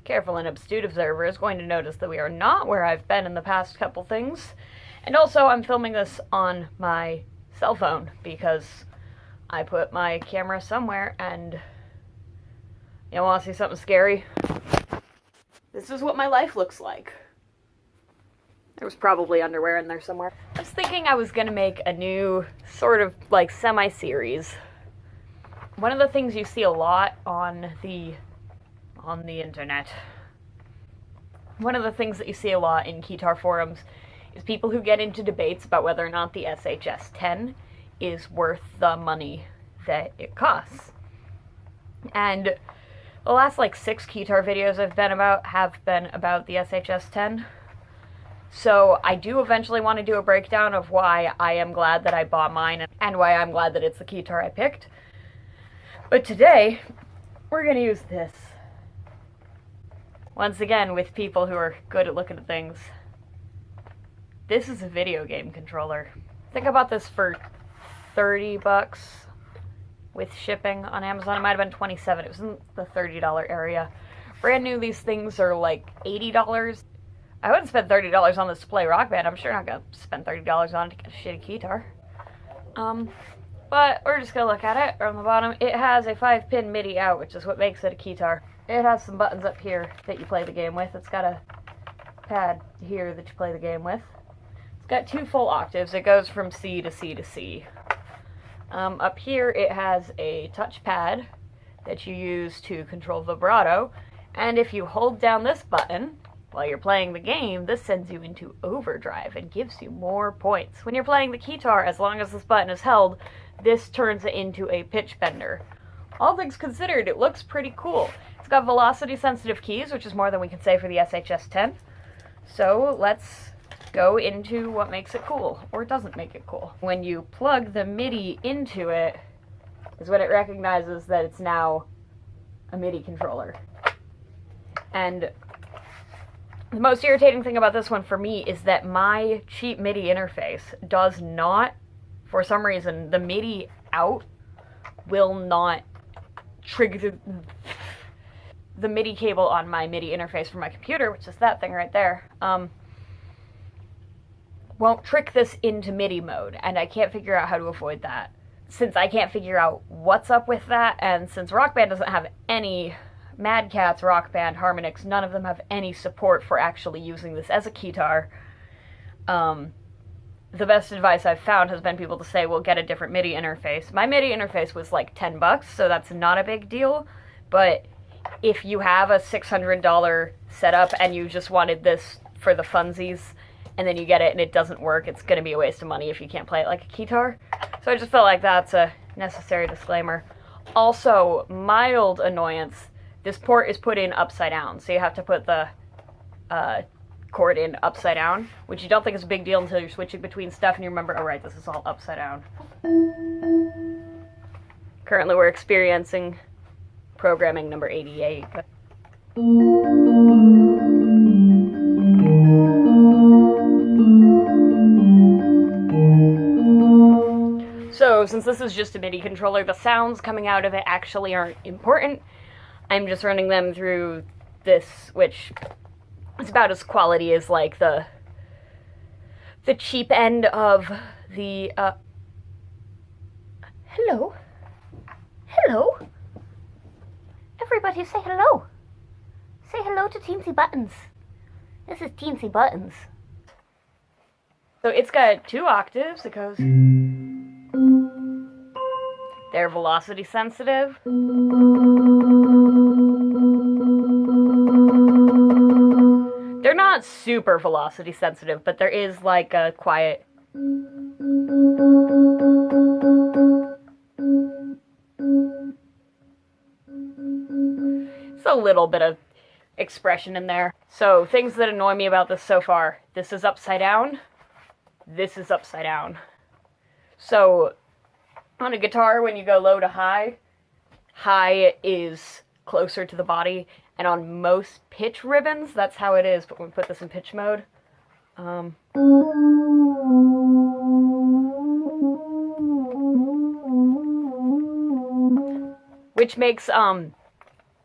careful and astute observer is going to notice that we are not where I've been in the past couple things. And also, I'm filming this on my cell phone because I put my camera somewhere, and you want to see something scary? This is what my life looks like. There was probably underwear in there somewhere. I was thinking I was gonna make a new sort of like semi-series. One of the things you see a lot on the internet, one of the things that you see a lot in Keytar forums is people who get into debates about whether or not the SHS-10 is worth the money that it costs. And the last like 6 Keytar videos I've been about have been about the SHS-10. So I do eventually want to do a breakdown of why I am glad that I bought mine and why I'm glad that it's the Keytar I picked. But today, we're going to use this. Once again, with people who are good at looking at things. This is a video game controller. I think I bought this for $30 with shipping on Amazon. It might have been $27. It was in the $30 area. Brand new, these things are like $80. I wouldn't spend $30 on this to play RockBand. I'm sure not going to spend $30 on it to get a shitty Keytar. But we're just going to look at it. On the bottom, it has a 5-pin MIDI out, which is what makes it a Keytar. It has some buttons up here that you play the game with. It's got a pad here that you play the game with. It's got 2 full octaves. It goes from C to C to C. Up here, it has a touch pad that you use to control vibrato. And if you hold down this button while you're playing the game, this sends you into overdrive and gives you more points. When you're playing the Keytar, as long as this button is held, this turns it into a pitch bender. All things considered, it looks pretty cool. It's got velocity-sensitive keys, which is more than we can say for the SHS-10. So let's go into what makes it cool, or doesn't make it cool. When you plug the MIDI into it, is when it recognizes that it's now a MIDI controller. And the most irritating thing about this one for me is that my cheap MIDI interface does not, for some reason, the MIDI out will not trigger the MIDI cable on my MIDI interface for my computer, which is that thing right there, won't trick this into MIDI mode, and I can't figure out how to avoid that. Since I can't figure out what's up with that, and since RockBand doesn't have any, Mad Catz, RockBand, Harmonix, none of them have any support for actually using this as a Keytar, the best advice I've found has been people to say, well, get a different MIDI interface. My MIDI interface was like $10, so that's not a big deal, but if you have a $600 setup and you just wanted this for the funsies, and then you get it and it doesn't work, it's going to be a waste of money if you can't play it like a Keytar. So I just felt like that's a necessary disclaimer. Also, mild annoyance, this port is put in upside down, so you have to put the cord in upside down, which you don't think is a big deal until you're switching between stuff and you remember, oh right, this is all upside down. Currently we're experiencing programming number 88. So, since this is just a MIDI controller, the sounds coming out of it actually aren't important. I'm just running them through this, which is about as quality as, like, the cheap end of the, Hello? Hello? Everybody say hello. Say hello to Teensy Buttons. This is Teensy Buttons. So it's got 2 octaves. It goes... They're velocity sensitive. They're not super velocity sensitive, but there is like a quiet... It's a little bit of expression in there. So, things that annoy me about this so far. This is upside down. This is upside down. So, on a guitar, when you go low to high, high is closer to the body, and on most pitch ribbons, that's how it is, but when we put this in pitch mode, which makes,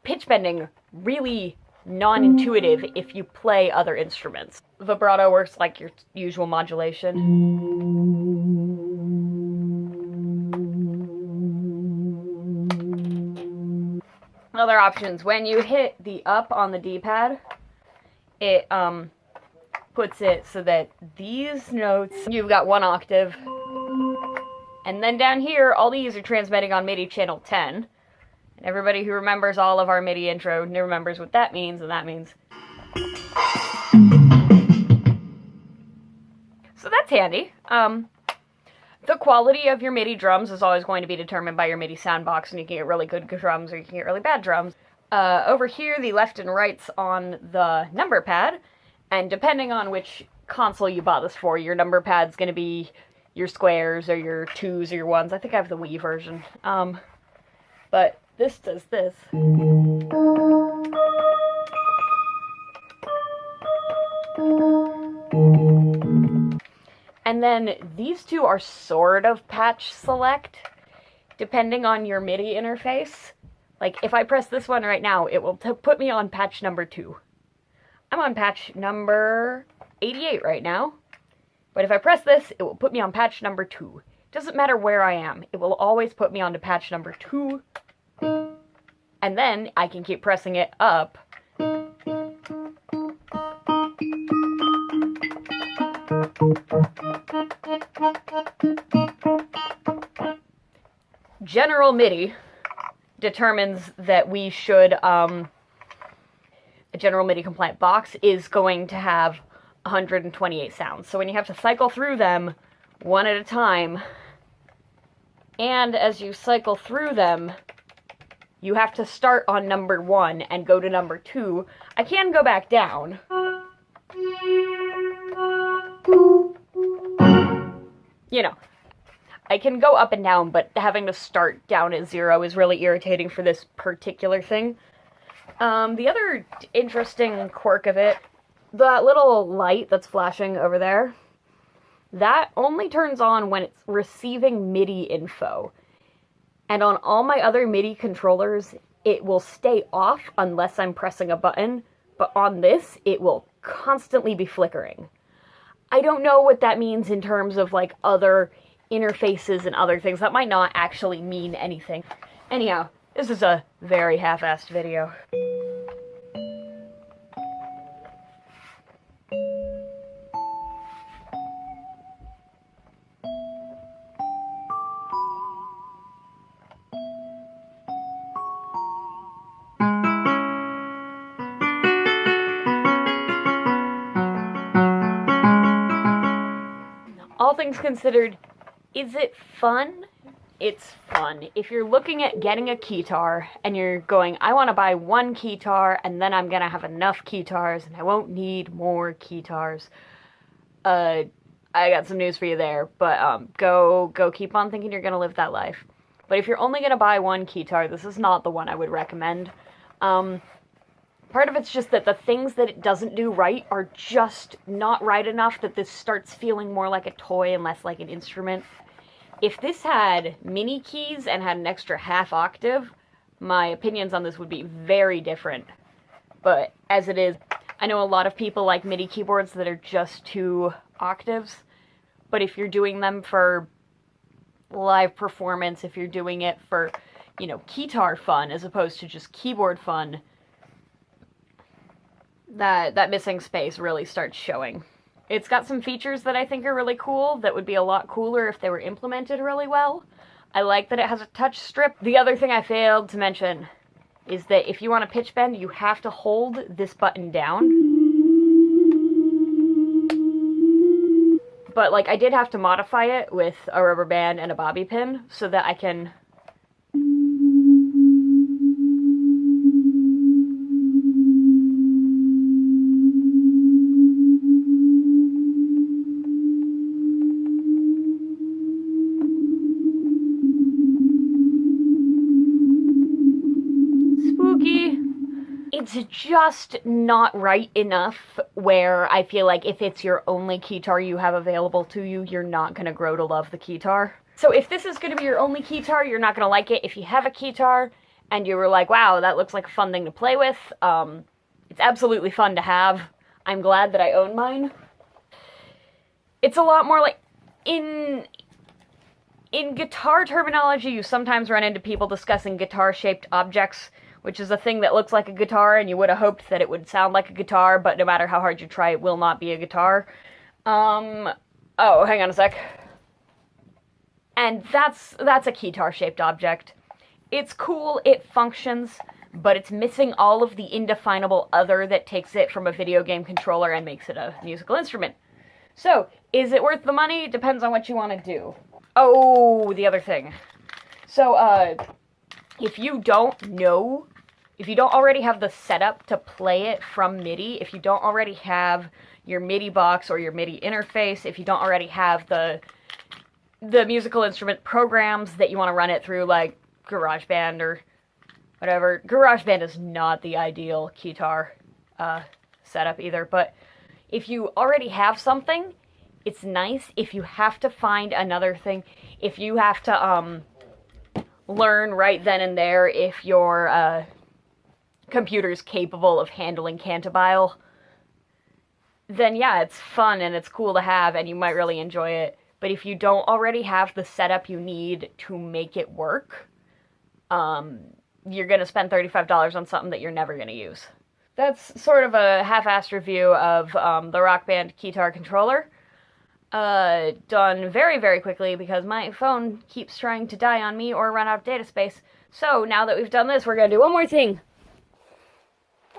pitch bending really, non-intuitive if you play other instruments. Vibrato works like your usual modulation. Other options, when you hit the up on the D-pad, it puts it so that these notes, you've got 1 octave, and then down here, all these are transmitting on MIDI channel 10. And everybody who remembers all of our MIDI intro remembers what that means, and that means. So that's handy. The quality of your MIDI drums is always going to be determined by your MIDI soundbox, and you can get really good drums or you can get really bad drums. Over here, the left and right's on the number pad, and depending on which console you bought this for, your number pad's going to be your squares or your 2s or your 1s. I think I have the Wii version. But this does this. And then these two are sort of patch select, depending on your MIDI interface. Like, if I press this one right now, it will put me on patch number 2. I'm on patch number 88 right now. But if I press this, it will put me on patch number 2. Doesn't matter where I am. It will always put me onto patch number 2. And then I can keep pressing it up. General MIDI determines that we should, a general MIDI compliant box is going to have 128 sounds. So when you have to cycle through them one at a time, and as you cycle through them, you have to start on number 1 and go to number 2. I can go back down. You know, I can go up and down, but having to start down at 0 is really irritating for this particular thing. The other interesting quirk of it, that little light that's flashing over there, that only turns on when it's receiving MIDI info. And on all my other MIDI controllers, it will stay off unless I'm pressing a button, but on this, it will constantly be flickering. I don't know what that means in terms of, like, other interfaces and other things. That might not actually mean anything. Anyhow, this is a very half-assed video. All things considered, is it fun? It's fun. If you're looking at getting a Keytar and you're going, I want to buy 1 Keytar and then I'm going to have enough Keytars and I won't need more Keytars, I got some news for you there, but go keep on thinking you're going to live that life. But if you're only going to buy 1 Keytar, this is not the one I would recommend. Part of it's just that the things that it doesn't do right are just not right enough that this starts feeling more like a toy and less like an instrument. If this had mini keys and had an extra half octave, my opinions on this would be very different. But as it is, I know a lot of people like MIDI keyboards that are just 2 octaves. But if you're doing them for live performance, if you're doing it for, you know, Keytar fun as opposed to just keyboard fun, that missing space really starts showing. It's got some features that I think are really cool that would be a lot cooler if they were implemented really well. I like that it has a touch strip. The other thing I failed to mention is that if you want to pitch bend, you have to hold this button down. But, like, I did have to modify it with a rubber band and a bobby pin so that I can... It's just not right enough where I feel like if it's your only Keytar you have available to you, you're not going to grow to love the Keytar. So if this is going to be your only Keytar, you're not going to like it. If you have a Keytar and you were like, wow, that looks like a fun thing to play with, It's absolutely fun to have. I'm glad that I own mine. It's a lot more like, in guitar terminology, you sometimes run into people discussing guitar-shaped objects, which is a thing that looks like a guitar, and you would have hoped that it would sound like a guitar, but no matter how hard you try, it will not be a guitar. Oh, hang on a sec. And that's a Keytar-shaped object. It's cool, it functions, but it's missing all of the indefinable other that takes it from a video game controller and makes it a musical instrument. So, is it worth the money? Depends on what you want to do. Oh, the other thing. So, if you don't already have the setup to play it from MIDI, if you don't already have your MIDI box or your MIDI interface, if you don't already have the musical instrument programs that you want to run it through, like GarageBand or whatever. GarageBand is not the ideal Keytar setup either, but if you already have something, it's nice. If you have to find another thing, if you have to learn right then and there if your computer's capable of handling Cantabile, then yeah, it's fun and it's cool to have and you might really enjoy it. But if you don't already have the setup you need to make it work, you're going to spend $35 on something that you're never going to use. That's sort of a half-assed review of the RockBand Keytar controller. Done very, very quickly because my phone keeps trying to die on me or run out of data space. So now that we've done this, we're going to do one more thing.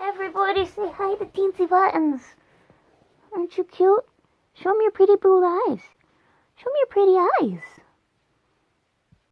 Everybody say hi to Teensy Buttons. Aren't you cute? Show me your pretty blue eyes. Show me your pretty eyes.